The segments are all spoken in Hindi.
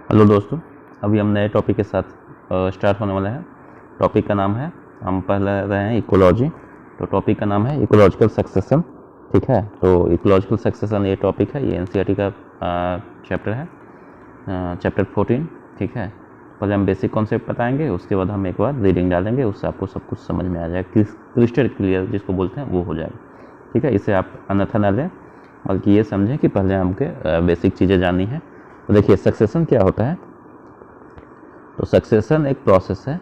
हेलो दोस्तों, अभी हम नए टॉपिक के साथ स्टार्ट होने वाला है। टॉपिक का नाम है, हम पढ़ रहे हैं इकोलॉजी। तो टॉपिक का नाम है इकोलॉजिकल सक्सेशन। ठीक है, तो इकोलॉजिकल सक्सेशन ये टॉपिक है, ये एनसीईआरटी का चैप्टर है, चैप्टर 14। ठीक है, पहले हम बेसिक कॉन्सेप्ट बताएंगे, उसके बाद हम एक बार रीडिंग डालेंगे, उससे आपको सब कुछ समझ में आ जाएगा, क्रिस्टल क्लियर जिसको बोलते हैं वो हो जाएगा। ठीक है, इसे आप अन्यथा ना लें, बल्कि ये समझें कि पहले हमके बेसिक चीज़ें जाननी है। तो देखिए सक्सेशन क्या होता है। तो सक्सेशन एक प्रोसेस है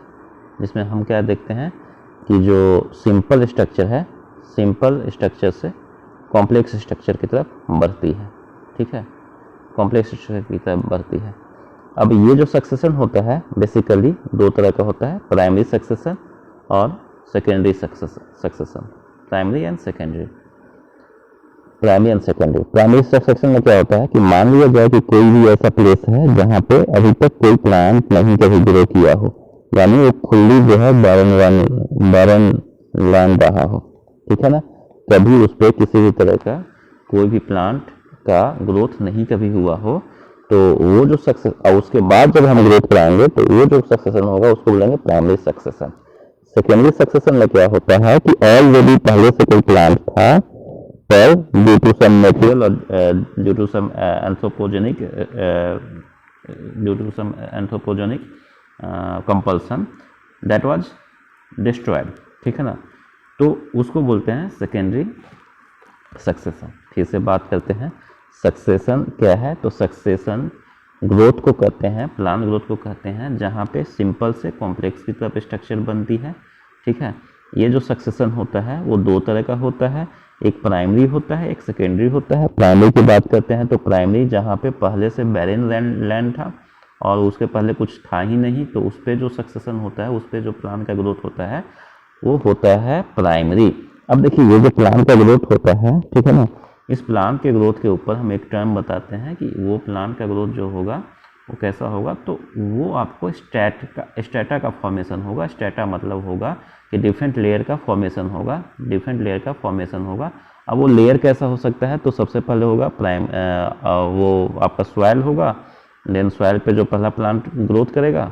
जिसमें हम क्या देखते हैं कि जो सिंपल स्ट्रक्चर है, सिंपल स्ट्रक्चर से कॉम्प्लेक्स स्ट्रक्चर की तरफ बढ़ती है। ठीक है, कॉम्प्लेक्स स्ट्रक्चर की तरफ बढ़ती है। अब ये जो सक्सेशन होता है बेसिकली दो तरह का होता है, प्राइमरी सक्सेशन और secondary succession. Primary and secondary. Primary and secondary. Primary succession में क्या होता है कि मान लिया जाए कि कोई भी ऐसा प्लेस है जहाँ पे अभी तक कोई प्लांट नहीं कभी ग्रो किया हो, यानी वो खुली जो है बारन लैंड रहा हो। ठीक है ना, कभी उस पर किसी भी तरह का कोई भी प्लांट का ग्रोथ नहीं कभी हुआ हो, तो वो जो सक्सेस, और उसके बाद जब हम ग्रोथ कराएंगे तो वो जो सक्सेशन होगा उसको बोलेंगे प्राइमरी सक्सेशन। सेकेंडरी सक्सेशन में क्या होता है कि ऑलरेडी पहले से कोई प्लांट था, पर due to some natural or due to some anthropogenic compulsion that was destroyed। ठीक है ना, तो उसको बोलते हैं सेकेंडरी सक्सेशन। फिर से बात करते हैं सक्सेशन क्या है। तो सक्सेशन ग्रोथ को कहते हैं, प्लांट ग्रोथ को कहते हैं, जहाँ पे सिंपल से कॉम्प्लेक्स की तरफ स्ट्रक्चर बनती है। ठीक है, ये जो सक्सेशन होता है वो दो तरह का होता है, एक प्राइमरी होता है, एक सेकेंडरी होता है। प्राइमरी की बात करते हैं तो प्राइमरी जहाँ पे पहले से बैरन लैंड था और उसके पहले कुछ था ही नहीं, तो उस पर जो सक्सेशन होता है, उस पर जो प्लांट का ग्रोथ होता है वो होता है प्राइमरी। अब देखिए ये जो प्लांट का ग्रोथ होता है, ठीक है ना, इस प्लांट के ग्रोथ के ऊपर हम एक टर्म बताते हैं कि वो प्लांट का ग्रोथ जो होगा वो कैसा होगा। तो वो आपको स्ट्रेटा का फॉर्मेशन होगा। स्ट्रेटा मतलब होगा कि डिफरेंट लेयर का फॉर्मेशन होगा, डिफरेंट लेयर का फॉर्मेशन होगा। अब वो लेयर कैसा हो सकता है, तो सबसे पहले होगा वो आपका सॉइल होगा। देन सॉइल पे जो पहला प्लांट ग्रोथ करेगा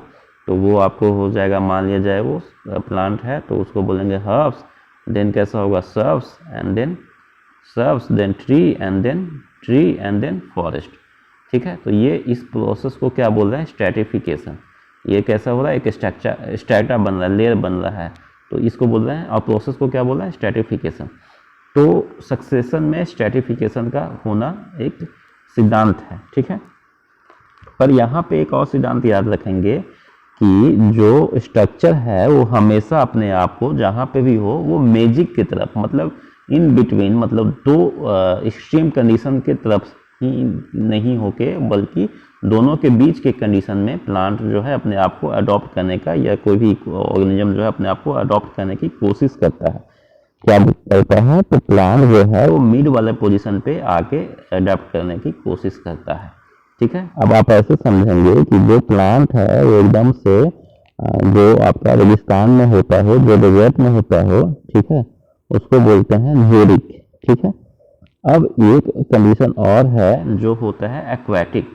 तो वो आपको हो जाएगा, मान लिया जाए वो प्लांट है तो उसको बोलेंगे हर्ब्स। देन कैसा होगा, shrubs, then tree and then forest. ठीक है, तो ये इस प्रोसेस को क्या बोल रहे हैं, स्ट्रैटिफिकेशन। ये कैसा हो रहा है, एक स्ट्रैटा बन रहा है, लेयर बन रहा है, तो इसको बोल रहे हैं। और प्रोसेस को क्या बोल रहे हैं, स्ट्रैटिफिकेशन। तो सक्सेशन में स्ट्रैटिफिकेशन का होना एक सिद्धांत है। ठीक है, पर यहाँ पे एक और सिद्धांत याद रखेंगे कि जो स्ट्रक्चर है वो हमेशा अपने आप को जहाँ पे भी हो वो मैजिक की तरफ, मतलब इन बिटवीन, मतलब दो एक्सट्रीम कंडीशन के तरफ ही नहीं होके, बल्कि दोनों के बीच के कंडीशन में प्लांट जो है अपने आप को अडॉप्ट करने का, या कोई भी ऑर्गेनिज्म जो है अपने आप को अडॉप्ट करने की कोशिश करता है। क्या करता है, तो प्लांट जो है वो मिड वाले पोजीशन पे आके अडॉप्ट करने की कोशिश करता है। ठीक है, अब आप ऐसे समझेंगे कि जो प्लांट है वो एकदम से जो आपका रेगिस्तान में होता हो, जो डेजर्ट में होता हो, ठीक है, उसको बोलते हैं ज़ोडिक। ठीक है, अब एक कंडीशन और है जो होता है एक्वेटिक।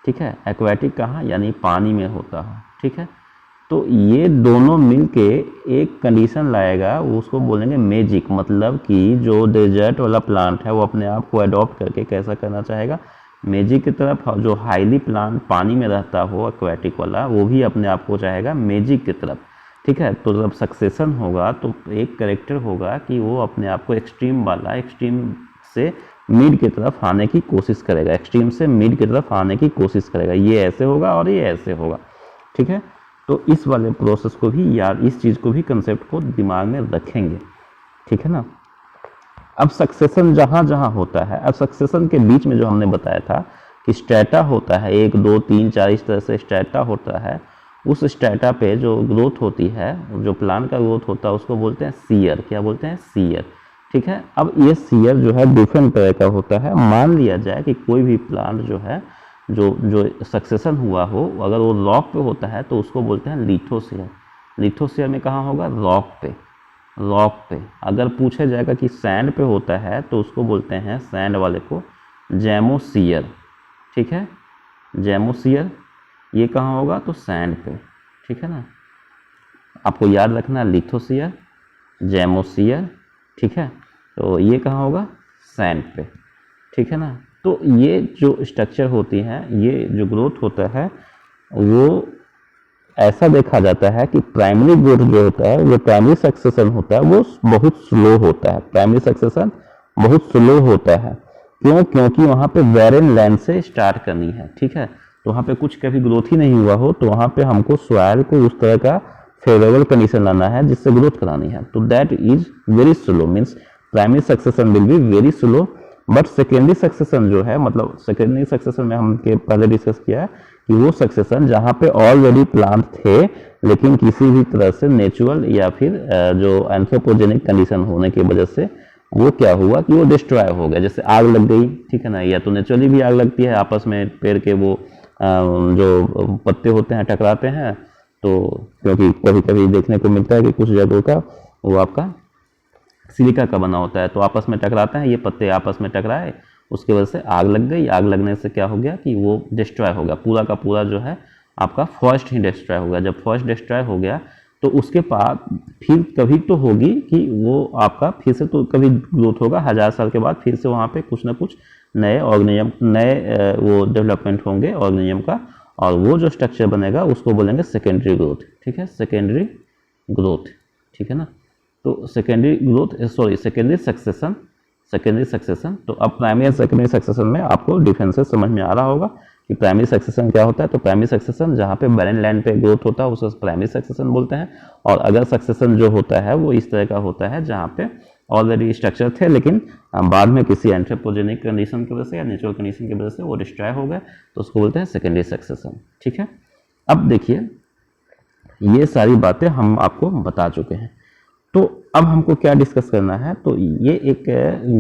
ठीक है, एक्वेटिक कहाँ, यानी पानी में होता है। ठीक है, तो ये दोनों मिलके एक कंडीशन लाएगा, उसको बोलेंगे मैजिक। मतलब कि जो डेजर्ट वाला प्लांट है वो अपने आप को अडॉप्ट करके कैसा करना चाहेगा, मैजिक की तरफ। जो हाईली प्लांट पानी में रहता हो एक्वेटिक वाला, वो भी अपने आप को चाहेगा मैजिक की तरफ। ठीक है, तो जब सक्सेशन होगा तो एक करेक्टर होगा कि वो अपने आप को एक्सट्रीम वाला, एक्सट्रीम से मिड की तरफ आने की कोशिश करेगा, एक्सट्रीम से मिड की तरफ आने की कोशिश करेगा। ये ऐसे होगा और ये ऐसे होगा। ठीक है, तो इस वाले प्रोसेस को भी याद, इस चीज़ को भी, कंसेप्ट को दिमाग में रखेंगे। ठीक है ना, अब सक्सेशन जहाँ जहाँ होता है, अब सक्सेशन के बीच में जो हमने बताया था कि स्ट्रेटा होता है, 1 2 3 4 इस तरह से स्ट्रेटा होता है। उस स्ट्रेटा पे जो ग्रोथ होती है, जो प्लांट का ग्रोथ होता है, उसको बोलते हैं सीयर। क्या बोलते हैं, सीयर। ठीक है, अब ये सीयर जो है डिफरेंट तरह का होता है। मान लिया जाए कि कोई भी प्लांट जो है, जो जो सक्सेशन हुआ हो, अगर वो रॉक पे होता है तो उसको बोलते हैं लिथोसेयर। लिथोसेयर में कहाँ होगा, रॉक पे। रॉक पे अगर पूछा जाएगा कि सैंड पे होता है तो उसको बोलते हैं, सैंड वाले को, जैमोसीयर। ठीक है, जैमोसीयर। ये कहाँ होगा, तो सैंड पे, ठीक है ना। आपको याद रखना लिथोस्फीयर, जेमोस्फीयर, ठीक है, तो ये कहाँ होगा, सैंड पे, ठीक है ना। तो ये जो स्ट्रक्चर होती हैं, ये जो ग्रोथ होता है वो ऐसा देखा जाता है कि प्राइमरी ग्रोथ जो होता है, जो प्राइमरी सक्सेशन होता है वो बहुत स्लो होता है, प्राइमरी सक्सेशन बहुत स्लो होता है। क्यों, क्योंकि वहाँ पे बैरन लैंड से स्टार्ट करनी है, ठीक है, तो वहाँ पे कुछ कभी ग्रोथ ही नहीं हुआ हो, तो वहाँ पे हमको सॉइल को उस तरह का फेवरेबल कंडीशन लाना है जिससे ग्रोथ करानी है, तो that is very slow, means primary succession will be very slow. But secondary succession जो है, मतलब सेकेंडरी सक्सेशन में हमने पहले डिस्कस किया है कि वो सक्सेशन जहाँ पे ऑलरेडी प्लांट थे लेकिन किसी भी तरह से नेचुरल या फिर जो एंथ्रोपोजेनिक कंडीशन होने की वजह से वो क्या हुआ कि वो डिस्ट्रॉय हो गया, जैसे आग लग गई, ठीक है ना, या तो नेचुरली भी आग लगती है, आपस में पेड़ के वो जो पत्ते होते हैं टकराते हैं, तो क्योंकि कभी कभी देखने को मिलता है कि कुछ जगहों का वो आपका सिलिका का बना होता है, तो आपस में टकराते हैं, ये पत्ते आपस में टकराए, उसकी वजह से आग लग गई, आग लगने से क्या हो गया कि वो डिस्ट्रॉय हो गया, पूरा का पूरा जो है आपका फॉरेस्ट ही डिस्ट्रॉय हो गया। जब फॉरेस्ट डिस्ट्रॉय हो गया तो उसके बाद फिर कभी तो होगी कि वो आपका फिर से तो कभी ग्रोथ होगा, 1000 साल के बाद फिर से वहाँ पे कुछ ना कुछ नए ऑर्गेनिज्म, नए वो डेवलपमेंट होंगे ऑर्गेनिज्म का, और वो जो स्ट्रक्चर बनेगा उसको बोलेंगे सेकेंडरी ग्रोथ, ठीक है, सेकेंडरी ग्रोथ, ठीक है ना। तो secondary growth, sorry secondary succession, secondary succession. तो अब प्राइमरी एंड सेकेंडरी सक्सेशन में आपको डिफरेंसेस समझ में आ रहा होगा कि प्राइमरी सक्सेशन क्या होता है। तो प्राइमरी सक्सेशन जहाँ पे बैरन लैंड पे ग्रोथ होता है उसे प्राइमरी सक्सेशन बोलते हैं, और अगर सक्सेशन जो होता है वो इस तरह का होता है जहाँ पे ऑलरेडी स्ट्रक्चर थे लेकिन बाद में किसी एंथ्रोपोजेनिक कंडीशन की वजह से या नेचुरल कंडीशन की वजह से वो डिस्ट्रॉय हो गए, तो उसको बोलते हैं सेकेंडरी सक्सेशन, ठीक है। अब देखिए ये सारी बातें हम आपको बता चुके हैं, तो अब हमको क्या डिस्कस करना है। तो ये एक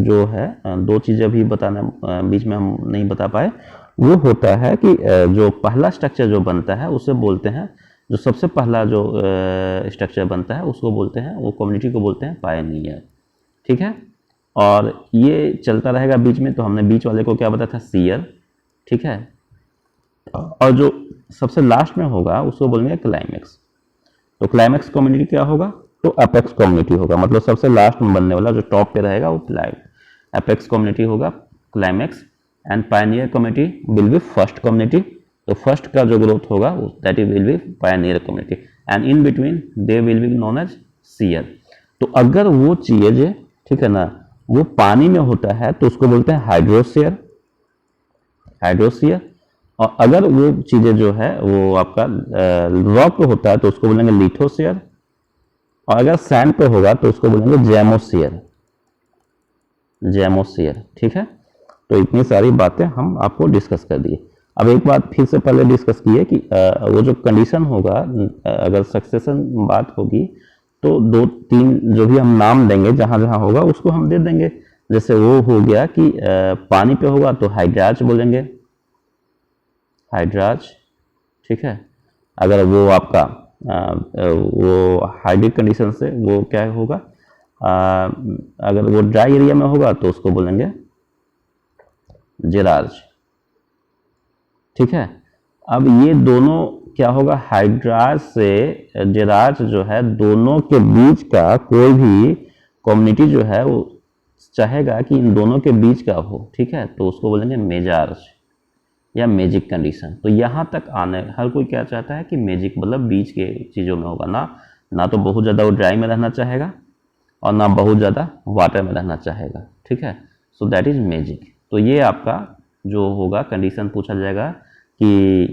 जो है दो चीज़ें भी बताना बीच में हम नहीं बता पाए, वो होता है कि जो पहला स्ट्रक्चर जो बनता है उसे बोलते हैं, जो सबसे पहला जो स्ट्रक्चर बनता है उसको बोलते हैं, वो कम्युनिटी को बोलते हैं पायनियर, ठीक है। और ये चलता रहेगा बीच में, तो हमने बीच वाले को क्या बताया था, सीयर, ठीक है। और जो सबसे लास्ट में होगा उसको बोलेंगे क्लाइमेक्स। तो क्लाइमेक्स कम्युनिटी क्या होगा, तो अपेक्स कम्युनिटी होगा, मतलब सबसे लास्ट में बनने वाला जो टॉप पे रहेगा वो अपेक्स कम्युनिटी होगा, climax. And pioneer community will be first community, तो फर्स्ट का जो ग्रोथ होगा that is will be pioneer community, and in between they will be known as sere. तो अगर वो चीज, ठीक है ना, वो पानी में होता है तो उसको बोलते हैं हाइड्रोस्फीयर, हाइड्रोस्फीयर। और अगर वो चीजें जो है वो आपका रॉक पे होता है तो उसको बोलेंगे लिथोस्फीयर, और अगर सैंड पे होगा तो उसको बोलेंगे जेमोस्फीयर, जेमोस्फीयर, ठीक है। तो इतनी सारी बातें हम आपको डिस्कस कर दिए। अब एक बात फिर से पहले डिस्कस की है कि वो जो कंडीशन होगा, अगर सक्सेशन बात होगी तो 2-3 जो भी हम नाम देंगे जहां जहां होगा उसको हम दे देंगे। जैसे वो हो गया कि पानी पे होगा तो हाइड्राज बोलेंगे, हाइड्राज, ठीक है। अगर वो आपका वो हाइड्रिक कंडीशन से वो क्या होगा, अगर वो ड्राई एरिया में होगा तो उसको बोलेंगे जेरार्ज, ठीक है। अब ये दोनों क्या होगा, हाइड्राज से जेरार्ज जो है, दोनों के बीच का कोई भी कम्युनिटी जो है वो चाहेगा कि इन दोनों के बीच का हो, ठीक है, तो उसको बोलेंगे मेजार्ज या मैजिक कंडीशन। तो यहाँ तक आने हर कोई क्या चाहता है कि मैजिक मतलब बीच के चीज़ों में होगा, ना तो बहुत ज़्यादा वो ड्राई में रहना चाहेगा और ना बहुत ज़्यादा वाटर में रहना चाहेगा, ठीक है। So that is magic. तो ये आपका जो होगा कंडीशन पूछा जाएगा कि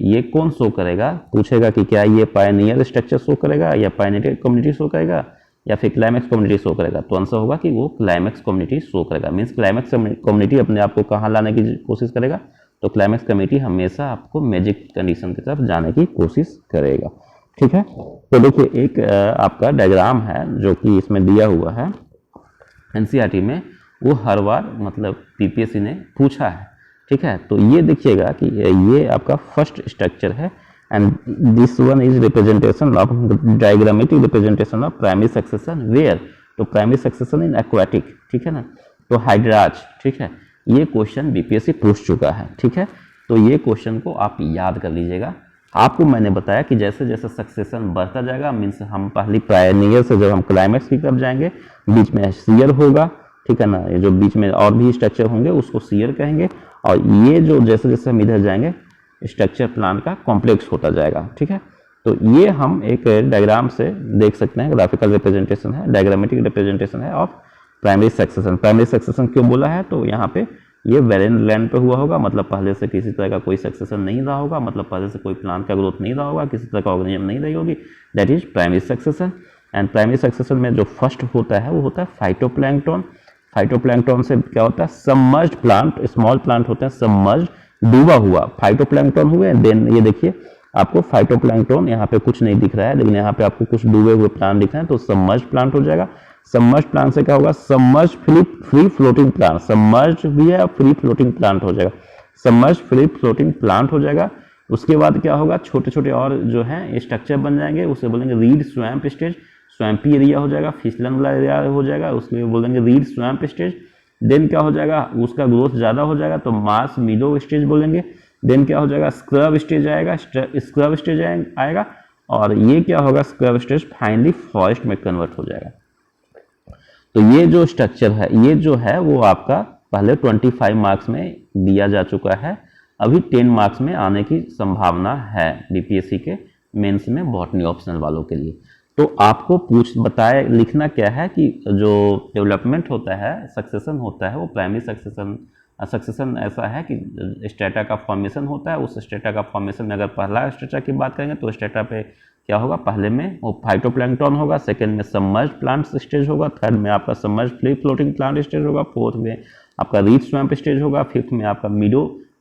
ये कौन शो करेगा, पूछेगा कि क्या ये पायनियर स्ट्रक्चर शो करेगा या पायनियर कम्युनिटी शो करेगा या फिर क्लाइमेक्स कम्युनिटी शो करेगा। तो आंसर होगा कि वो क्लाइमेक्स कम्युनिटी शो करेगा। मीन्स क्लाइमेक्स कम्युनिटी अपने आप को कहाँ लाने की कोशिश करेगा, तो क्लाइमेक्स कमेटी हमेशा आपको मैजिक कंडीशन की तरफ जाने की कोशिश करेगा, ठीक है। तो देखिए एक आपका डायग्राम है जो कि इसमें दिया हुआ है एनसीईआरटी में, वो हर बार मतलब पीपीएससी ने पूछा है, ठीक है। तो ये देखिएगा कि ये आपका फर्स्ट स्ट्रक्चर है and this one is representation of diagrammatic representation of primary succession where, तो प्राइमरी सक्सेशन इन एक्वाटिक, ठीक है ना। तो हाइड्राज, ठीक है, ये क्वेश्चन बीपीएससी पूछ चुका है, ठीक है। तो ये क्वेश्चन को आप याद कर लीजिएगा आपको मैंने बताया कि जैसे जैसे सक्सेशन बढ़ता जाएगा, मीन्स हम पहली पायनियर से जब हम क्लाइमेक्स की तरफ जाएंगे, बीच में सीयर होगा, ठीक है ना, ये जो बीच में और भी स्ट्रक्चर होंगे उसको सीयर कहेंगे, और ये जो जैसे जैसे हम इधर जाएंगे स्ट्रक्चर प्लान का कॉम्प्लेक्स होता जाएगा, ठीक है। तो ये हम एक डायग्राम से देख सकते हैं, ग्राफिकल रिप्रेजेंटेशन है, डायग्रामेटिक रिप्रेजेंटेशन है of primary succession. Primary succession क्यों बोला है, तो यहाँ पे ये वेरिएंट लैंड पे हुआ होगा, मतलब पहले से किसी तरह का कोई सक्सेशन नहीं रहा होगा, मतलब पहले से कोई प्लांट का ग्रोथ नहीं रहा होगा, किसी तरह का ऑर्गेनिज्म नहीं रही होगी, that is primary succession. And primary succession में जो फर्स्ट होता है वो होता है फाइटोप्लैंक्टन। फाइटोप्लैंक्टन से क्या होता है, सबमर्ज्ड प्लांट, स्मॉल प्लांट होते हैं सबमर्ज्ड, डूबा हुआ, फाइटोप्लैंक्टन हुए। देन ये देखिए आपको फाइटोप्लैंक्टन यहाँ पे कुछ नहीं दिख रहा है, लेकिन यहाँ पे आपको कुछ डूबे हुए प्लांट दिख रहे हैं, तो सबमर्ज्ड प्लांट हो जाएगा। सबमर्ज्ड प्लांट से क्या होगा, submerged free floating plant, submerged भी है फ्री फ्लोटिंग प्लांट हो जाएगा, सबमर्ज्ड फ्री फ्लोटिंग प्लांट हो जाएगा। उसके बाद क्या होगा, छोटे छोटे और जो है स्ट्रक्चर बन जाएंगे, उसे बोलेंगे read swamp stage, swampy area हो जाएगा, फिसलन वाला एरिया हो जाएगा, उसके बोलेंगे रीड स्वैम्प स्टेज। देन क्या हो जाएगा, उसका ग्रोथ ज़्यादा हो जाएगा तो मास मीडो स्टेज बोलेंगे। देन क्या हो जाएगा, स्क्रब स्टेज आएगा, स्क्रब स्टेज आएगा, और ये क्या होगा, स्क्रब स्टेज फाइनली फॉरेस्ट में कन्वर्ट हो जाएगा। तो ये जो स्ट्रक्चर है, ये जो है वो आपका पहले 25 मार्क्स में दिया जा चुका है, अभी 10 मार्क्स में आने की संभावना है बीपीएससी के मेंस में बॉटनी ऑप्शनल वालों के लिए। तो आपको बताए लिखना क्या है कि जो डेवलपमेंट होता है, सक्सेशन होता है, वो प्राइमरी सक्सेशन ऐसा है कि स्टेटा का फॉर्मेशन होता है। उस स्टेटा का फॉर्मेशन में अगर पहला स्टेटा की बात करेंगे तो स्टेटा पे क्या होगा, पहले में वो फाइटोप्लैंक्टन होगा, सेकंड में सबमर्ज्ड प्लांट स्टेज होगा, थर्ड में आपका submerged free floating plant stage होगा, फोर्थ में आपका रीड स्वैम्प स्टेज होगा, फिफ्थ में आपका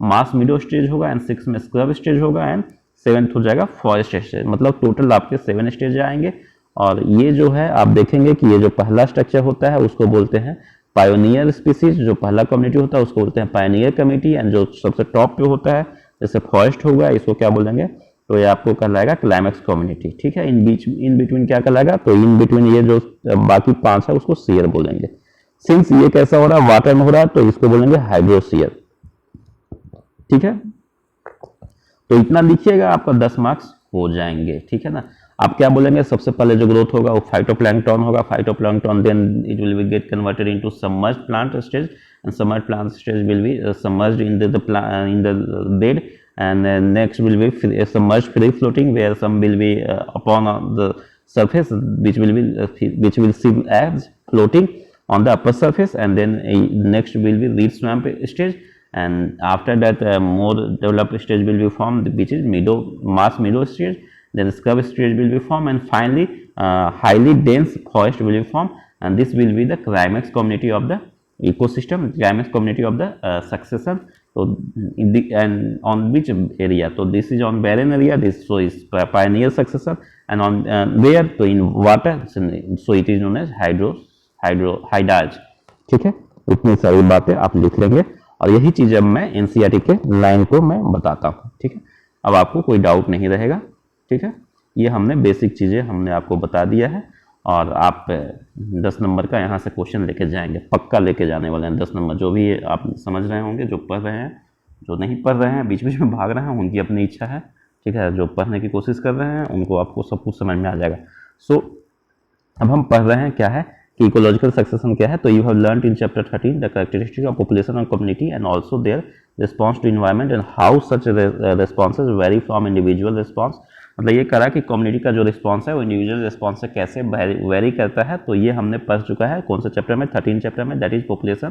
मास मीडो स्टेज होगा, एंड सिक्स में स्क्रब स्टेज होगा, एंड सेवेंथ हो जाएगा फॉरेस्ट स्टेज। मतलब टोटल आपके 7 स्टेज आएंगे। और ये जो है आप देखेंगे कि ये जो पहला स्ट्रक्चर होता है उसको बोलते हैं पायोनियर स्पीसीज, जो पहला कम्युनिटी होता है उसको बोलते हैं पायोनियर कम्युनिटी, एंड जो सबसे टॉप पे होता है जैसे फॉरेस्ट होगा इसको क्या बोलेंगे, तो ये आपको कहलाएगा क्लाइमैक्स कम्युनिटी, ठीक है। इन बिटवीन क्या कहलाएगा, तो इन बिटवीन ये जो बाकी 5 है उसको सीयर बोलेंगे। सिंस ये कैसा हो रहा है, वाटर में हो रहा है, तो इसको बोलेंगे हाइड्रोसीयर, ठीक है। तो इतना लिखिएगा, आपका 10 मार्क्स हो जाएंगे, ठीक है ना। आप क्या बोलेंगे, सबसे पहले जो ग्रोथ होगा वो फाइटोप्लैंक्टन होगा, phytoplankton then it will be get converted into submerged plant stage, and submerged plant stage will be submerged in the bed, and next will be submerged free floating, where some will be upon the surface, which will seem as floating on the upper surface, and then next will be reed swamp stage, and after that more developed stage will be formed, which is mass meadow stage, then scrub stage will be formed, and finally highly dense forest will be formed, and this will be the climax community of the ecosystem, climax community of the succession. So in the and on which area, so this is on barren area, this so is pioneer succession, and on where, so in water, so it is known as hydage, ठीक है। इतनी सारी बातें आप लिख लेंगे, और यही चीज़ अब मैं एनसीईआरटी के लाइन को मैं बताता हूँ, ठीक है। अब आपको कोई डाउट नहीं रहेगा, ठीक है। ये हमने बेसिक चीज़ें हमने आपको बता दिया है, और आप 10 नंबर का यहाँ से क्वेश्चन लेके जाएंगे, पक्का लेके जाने वाले हैं 10 नंबर। जो भी आप समझ रहे होंगे, जो पढ़ रहे हैं, जो नहीं पढ़ रहे हैं, बीच बीच में भाग रहे हैं, उनकी अपनी इच्छा है, ठीक है। जो पढ़ने की कोशिश कर रहे हैं उनको आपको सब कुछ समझ में आ जाएगा। सो अब हम पढ़ रहे हैं क्या है कि इकोलॉजिकल सक्सेशन क्या है। तो you have learned in chapter 13 the characteristic of population and community and also their response to environment and how such responses vary from individual response. मतलब ये करा कि कम्युनिटी का जो रिस्पॉन्स है वो इंडिविजुअल रिस्पॉन्स से कैसे वेरी करता है। तो ये हमने पढ़ चुका है कौन से चैप्टर में, 13 चैप्टर में, दैट इज पॉपुलेशन,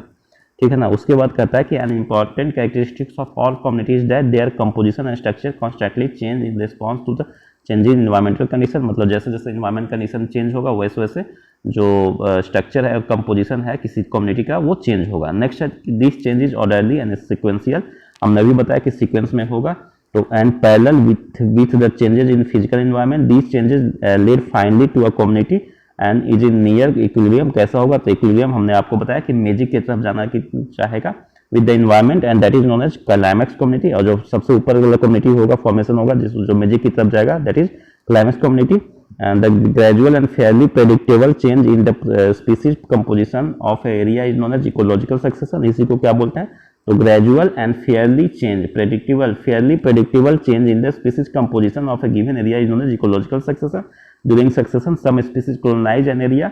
ठीक है ना। उसके बाद कहता है कि an important characteristics of all communities that their composition and structure constantly change in response to the changing environmental condition. मतलब जैसे जैसे इन्वायरमेंट कंडीशन चेंज होगा वैसे वैसे जो स्ट्रक्चर है, कंपोजिशन है किसी कम्युनिटी का, वो चेंज होगा। नेक्स्ट है this change is orderly and sequential. हमने भी बताया कि सीक्वेंस में होगा। तो and parallel with the changes in physical environment these changes lead finally to a community and is in near equilibrium. कैसा होगा, तो इक्विलिब्रियम हमने आपको बताया कि मैजिक की तरफ जाना की चाहेगा with the environment, and that is known as climax community. और जो सबसे ऊपर वाला कम्युनिटी होगा, फॉर्मेशन होगा जो मैजिक की तरफ जाएगा, that is climax community. And the gradual and fairly predictable change in the species composition of area is known as ecological succession. इसी को क्या बोलते हैं, तो gradual and fairly predictable change in the species composition of a given area is known as ecological succession. During succession some species colonize an area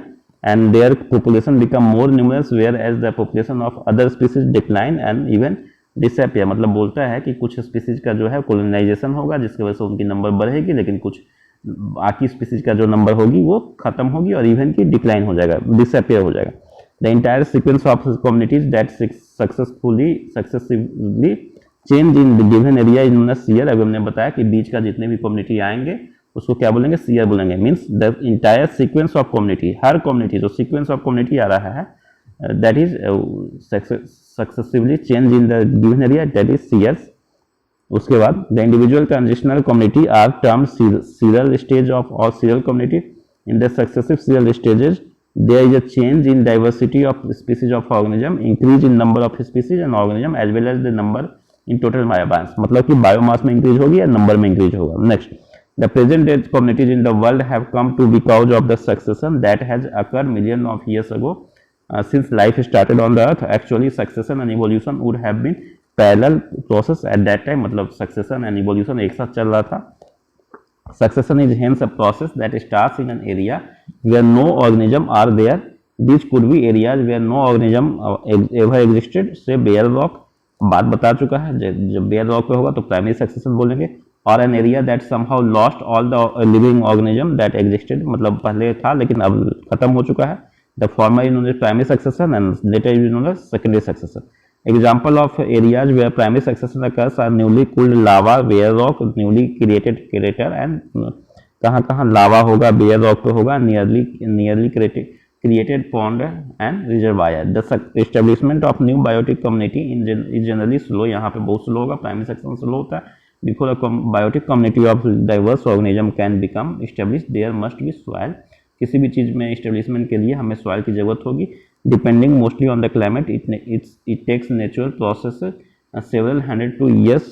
and their population become more numerous whereas the population of other species decline and even disappear. मतलब बोलता है कि कुछ स्पीसीज का जो है कोलोनाइजेशन होगा जिसकी वजह से उनकी नंबर बढ़ेगी, लेकिन कुछ बाकी स्पीसीज का जो नंबर होगी वो खत्म होगी और इवन की डिक्लाइन हो जाएगा, डिसअपियर हो जाएगा. The entire sequence of communities that successfully change in the given area is known as sere. अभी हमने बताया कि बीच का जितने भी कम्युनिटी आएंगे उसको क्या बोलेंगे, सीयर बोलेंगे. Means the entire sequence of community, हर कम्युनिटी जो सीक्वेंस ऑफ कम्युनिटी आ रहा है that is successively change in the given area that is seres. उसके बाद the individual transitional community are termed serial stage of or serial community. In the successive serial stages there is a change in diversity of species of organism, increase in number of species and organism as well as the number in total biomass. मतलब कि बायोमास में इंक्रीज होगी या नंबर में इंक्रीज होगा. Next, the present day communities in the world have come to because of the succession that has occurred millions of years ago. Since life started on the earth, actually succession and evolution would have been parallel process at that time. मतलब succession and evolution एक साथ चल रहा था. Succession is hence a process that starts in an area where no organism are there. These could be areas where no organism ever existed. Say bare rock, बात बता चुका है. जब bare rock पे होगा तो primary succession बोलेंगे. Or an area that somehow lost all the living organism that existed. मतलब पहले था लेकिन अब खत्म हो चुका है. The former is known as primary succession and later is known as secondary succession. Example of areas where primary succession occurs are newly cooled lava, bare rock, newly created crater and कहाँ लावा होगा, bare rock पे होगा, nearly created pond and reservoir. The establishment of new biotic community is generally slow. यहाँ पे बहुत slow होगा, primary succession slow होता है. Before a biotic community of diverse organism can become established, there must be soil. किसी भी चीज़ में एस्टेब्लिशमेंट के लिए हमें सॉइल की जरूरत होगी. Depending mostly on the climate it takes natural process several hundred to years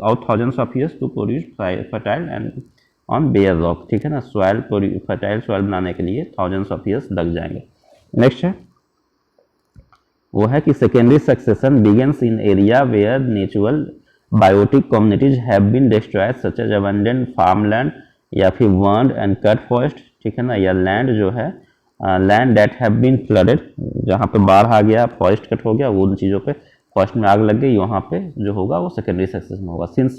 or thousands of years to produce fertile and on bare rock. ठीक है ना, सॉइल फर्टाइल सॉइल बनाने के लिए thousands of years लग जाएंगे. नेक्स्ट है वो है कि secondary succession begins in area where natural biotic communities have been destroyed such as abandoned farmland या फिर burned and cut forest. ठीक है ना, या लैंड जो है land that have been flooded, जहाँ पे बाढ़ आ गया, फॉरेस्ट कट हो गया, वो उन चीज़ों पे फॉरेस्ट में आग लग गई, वहाँ पे जो होगा वो सेकेंडरी सक्सेशन होगा. सिंस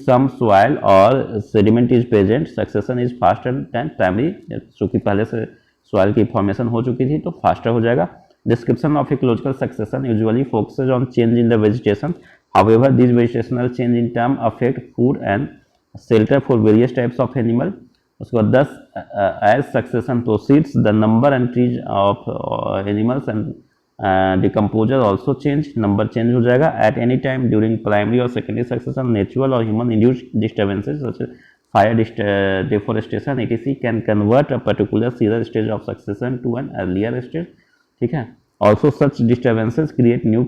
सम सॉइल और sediment is present succession is faster than primary. चूँकि पहले से सॉइल की फॉर्मेशन हो चुकी थी तो फास्टर हो जाएगा. Description of ecological succession usually focuses on change in the vegetation. However this vegetational change in term affect food and shelter for various types of animal. उसके बाद thus as succession proceeds the number and trees of animals and decomposer also change. number change हो जाएगा. at any time during primary or secondary succession natural or human induced disturbances such as fire, deforestation etc can convert a particular serial stage of succession to an earlier stage. ठीक है. also such disturbances create new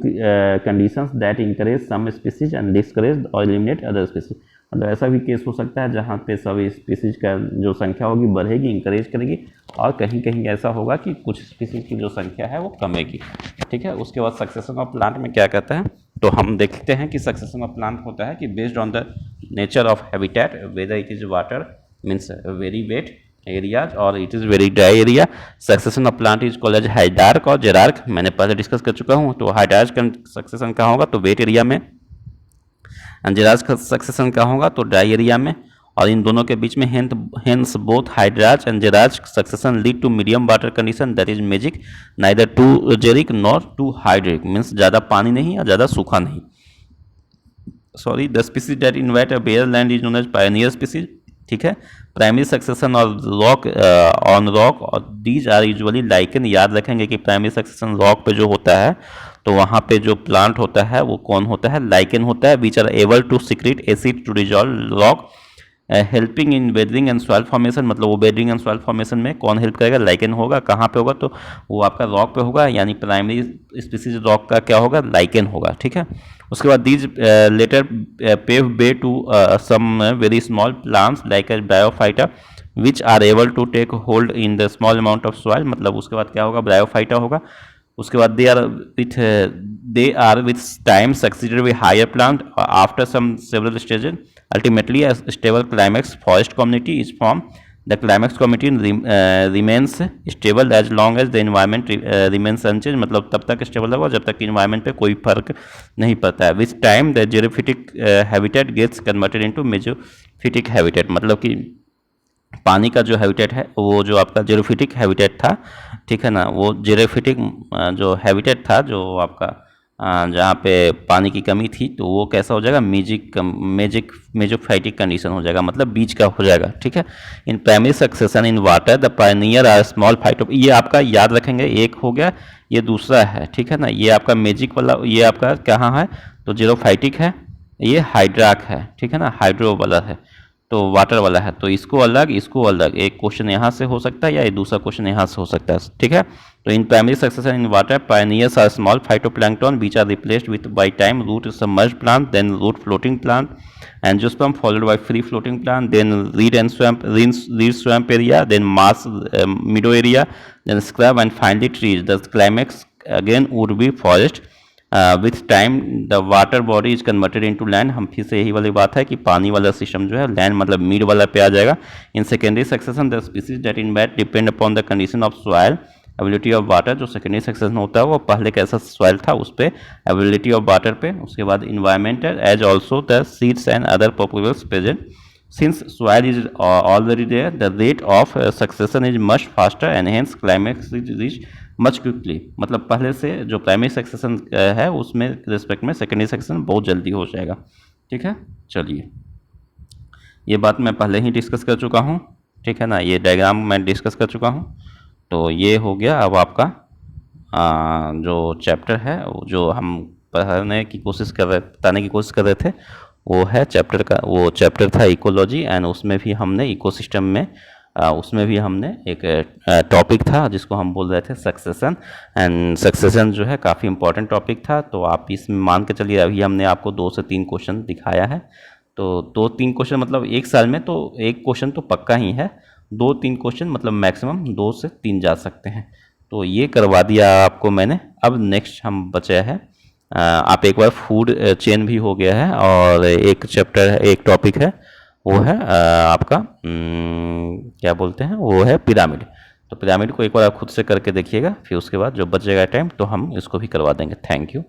conditions that encourage some species and discourage or eliminate other species. मतलब ऐसा भी केस हो सकता है जहाँ पे सभी स्पीसीज का जो संख्या होगी बढ़ेगी, इंकरेज करेगी, और कहीं कहीं ऐसा होगा कि कुछ स्पीसीज की जो संख्या है वो कमेगी. ठीक है. उसके बाद सक्सेशन ऑफ प्लांट में क्या कहता है, तो हम देखते हैं कि सक्सेशन ऑफ प्लांट होता है कि based on the nature of habitat, whether it is water means very wet areas or it is very dry area. Succession of plant is called as hydrarch और जेरार्क. मैंने पहले डिस्कस कर चुका हूँ. तो हाइडार्क का सक्सेशन कहाँ होगा, तो वेट एरिया में. जेराज का सक्सेशन क्या होगा, तो ड्राई एरिया में. और इन दोनों के बीच में hence both hydrarch and xerarch succession lead to medium water condition that is mesic, neither to xeric nor to hydric. Means ज़्यादा पानी नहीं और ज़्यादा सूखा नहीं. Sorry, the species that invite a bare land is known as pioneer species. ठीक है. प्राइमरी सक्सेशन और रॉक ऑन रॉक और दीज आर यूजुअली लाइकन. याद रखेंगे कि प्राइमरी सक्सेशन रॉक पे जो होता है तो वहाँ पे जो प्लांट होता है वो कौन होता है, लाइकेन होता है. Which are able to secrete acid to dissolve rock helping in weathering and soil formation. मतलब वो वेदरिंग एंड सॉइल फॉर्मेशन में कौन हेल्प करेगा, लाइकेन होगा. कहाँ पे होगा, तो वो आपका रॉक पे होगा, यानी प्राइमरी स्पीसीज रॉक का क्या होगा, लाइकेन होगा. ठीक है. उसके बाद these later pave way to some very small plants like a bryophyta which are able to take hold in the small amount of soil. मतलब उसके बाद क्या होगा, ब्रायोफाइटा होगा. उसके बाद they are with time succeeded with higher plant after some several stages ultimately a stable climax forest community is formed. The climax community remains stable as long as the environment remains unchanged. मतलब तब तक स्टेबल होगा जब तक इन्वायरमेंट पे कोई फर्क नहीं पड़ता है. With time the xerophytic habitat gets converted into mesophytic habitat. मतलब कि पानी का जो हैबिटेट है वो जो आपका जेरोफिटिक हैबिटेट था, ठीक है ना, वो जेरोफिटिक जो हैबिटेट था जो आपका जहाँ पे पानी की कमी थी तो वो कैसा हो जाएगा, मेजोफाइटिक कंडीशन हो जाएगा, मतलब बीच का हो जाएगा. ठीक है. In primary succession in water the pioneer are small phyto, ये आपका याद रखेंगे, एक हो गया, ये दूसरा है. ठीक है ना. ये आपका मेजिक वाला, ये आपका कहाँ है तो जेरोफाइटिक है, ये हाइड्राक है. ठीक है ना, हाइड्रो वाला है तो वाटर वाला है. तो इसको अलग एक क्वेश्चन यहाँ से हो सकता है या दूसरा क्वेश्चन यहाँ से हो सकता है. ठीक है. तो in primary succession in water pioneers are small phytoplankton which are replaced with by time root submerged plant, then root floating plant, angiosperm followed by free floating plant, then reed swamp area, then marsh meadow area, then scrub and finally trees. The climax again would be forest. With time the water body is converted into land. हम फिर से यही वाली बात है कि पानी वाला सिस्टम जो है लैंड मतलब मिड वाला पे आ जाएगा. In secondary succession the species that in bat depend upon the condition of soil ability of water. जो सेकेंडरी सक्सेशन होता है वो पहले कैसा सॉइल था उस पर, एबिलिटी ऑफ वाटर पे. उसके बाद environmental as also the seeds and other poplars present. Since soil is already there, the rate of succession is much faster and hence climax is reached much quickly. मतलब पहले से जो प्राइमरी सक्सेशन है उसमें रिस्पेक्ट में सेकेंडरी सक्सेशन बहुत जल्दी हो जाएगा. ठीक है. चलिए, ये बात मैं पहले ही डिस्कस कर चुका हूँ. ठीक है ना, ये डायग्राम मैं डिस्कस कर चुका हूँ. तो ये हो गया. अब आपका जो चैप्टर है जो हम पढ़ने की कोशिश कर रहे, बताने की कोशिश कर रहे थे, वो है चैप्टर का, वो चैप्टर था इकोलॉजी. एंड उसमें भी हमने इकोसिस्टम में उसमें भी हमने एक टॉपिक था जिसको हम बोल रहे थे सक्सेशन. एंड सक्सेशन जो है काफ़ी इंपॉर्टेंट टॉपिक था. तो आप इसमें मान के चलिए अभी हमने आपको 2 से 3 क्वेश्चन दिखाया है. तो 2-3 क्वेश्चन मतलब एक साल में तो एक क्वेश्चन तो पक्का ही है, 2-3 क्वेश्चन मतलब मैक्सिमम 2 से 3 जा सकते हैं. तो ये करवा दिया आपको मैंने. अब नेक्स्ट हम बचे हैं, आप एक बार फूड चेन भी हो गया है और एक चैप्टर है, एक टॉपिक है, वो है आपका क्या बोलते हैं, वो है पिरामिड. तो पिरामिड को एक बार आप खुद से करके देखिएगा, फिर उसके बाद जो बचेगा टाइम तो हम इसको भी करवा देंगे. Thank you.